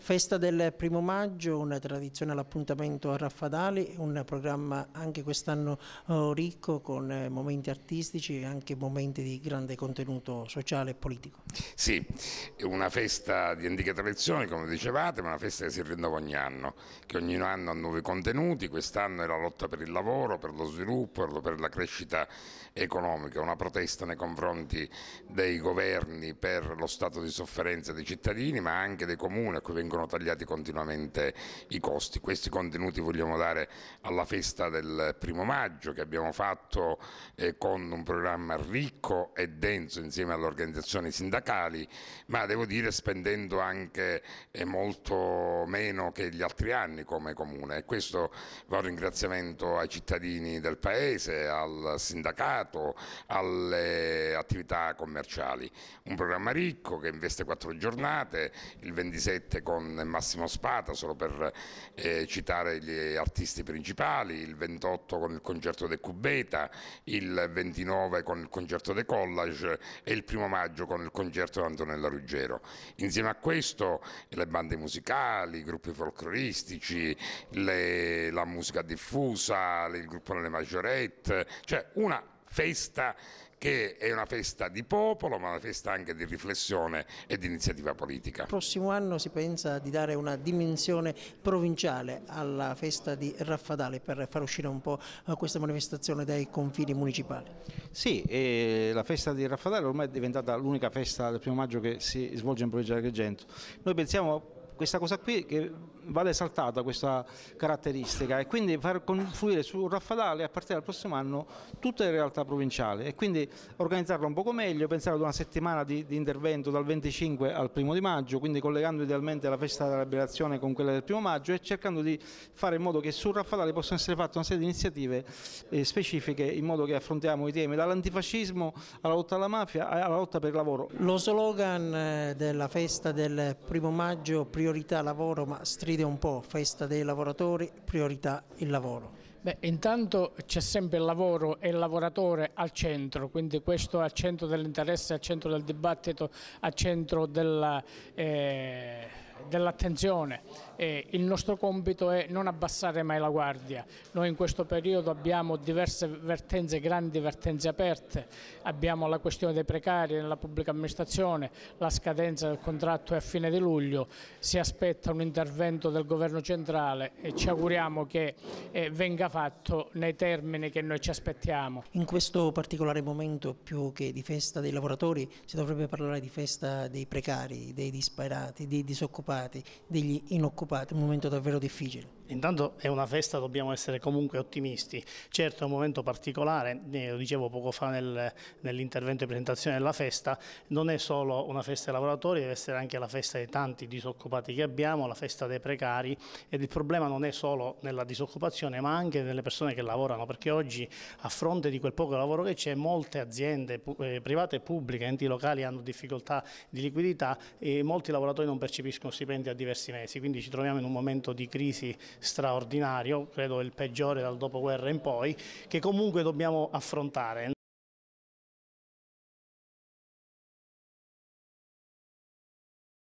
Festa del 1° maggio, una tradizionale appuntamento a Raffadali, un programma anche quest'anno ricco con momenti artistici e anche momenti di grande contenuto sociale e politico. Sì, è una festa di antiche tradizioni, come dicevate, ma una festa che si rinnova ogni anno, che ogni anno ha nuovi contenuti. Quest'anno è la lotta per il lavoro, per lo sviluppo, per la crescita economica, una protesta nei confronti dei governi per lo stato di sofferenza dei cittadini, ma anche dei comuni a cui vengono tagliati continuamente i costi. Questi contenuti vogliamo dare alla festa del 1° maggio, che abbiamo fatto con un programma ricco e denso insieme alle organizzazioni sindacali, ma devo dire spendendo anche molto meno che gli altri anni come comune, e questo va un ringraziamento ai cittadini del paese, al sindacato, alle attività commerciali. Un programma ricco che investe 4 giornate, il 27 con Massimo Spata, solo per citare gli artisti principali, il 28 con il concerto de Cubeta, il 29 con il concerto de Collage e il 1° maggio con il concerto di Antonella Ruggero. Insieme a questo le bande musicali, i gruppi folcloristici, la musica diffusa, il gruppo Nelle Maggiorette, cioè una festa che è una festa di popolo, ma una festa anche di riflessione e di iniziativa politica. Il prossimo anno si pensa di dare una dimensione provinciale alla festa di Raffadali per far uscire un po' questa manifestazione dai confini municipali. Sì, la festa di Raffadali ormai è diventata l'unica festa del 1° maggio che si svolge in provincia di Agrigento. Noi pensiamo questa cosa qui che vada esaltata, questa caratteristica, e quindi far confluire su Raffadali a partire dal prossimo anno tutte le realtà provinciali, e quindi organizzarla un poco meglio, pensare ad una settimana di intervento dal 25 al 1° maggio, quindi collegando idealmente la festa della liberazione con quella del 1° maggio e cercando di fare in modo che su Raffadali possano essere fatte una serie di iniziative specifiche, in modo che affrontiamo i temi dall'antifascismo alla lotta alla mafia alla lotta per il lavoro. Lo slogan della festa del 1° maggio, priorità lavoro, ma stride un po', festa dei lavoratori, priorità il lavoro. Beh, intanto c'è sempre il lavoro e il lavoratore al centro, quindi questo è al centro dell'interesse, al centro del dibattito, al centro dell'attenzione. Il nostro compito è non abbassare mai la guardia. Noi in questo periodo abbiamo diverse vertenze, grandi vertenze aperte, abbiamo la questione dei precari nella pubblica amministrazione, la scadenza del contratto è a fine di luglio, si aspetta un intervento del governo centrale e ci auguriamo che venga fatto nei termini che noi ci aspettiamo. In questo particolare momento, più che di festa dei lavoratori, si dovrebbe parlare di festa dei precari, dei disperati, dei disoccupati, degli inoccupati, un momento davvero difficile. Intanto è una festa, dobbiamo essere comunque ottimisti. Certo è un momento particolare, lo dicevo poco fa nell'intervento di presentazione della festa, non è solo una festa dei lavoratori, deve essere anche la festa dei tanti disoccupati che abbiamo, la festa dei precari, ed il problema non è solo nella disoccupazione ma anche nelle persone che lavorano, perché oggi a fronte di quel poco lavoro che c'è, molte aziende private e pubbliche, enti locali hanno difficoltà di liquidità e molti lavoratori non percepiscono stipendi a diversi mesi, quindi ci troviamo in un momento di crisi straordinario, credo il peggiore dal dopoguerra in poi, che comunque dobbiamo affrontare.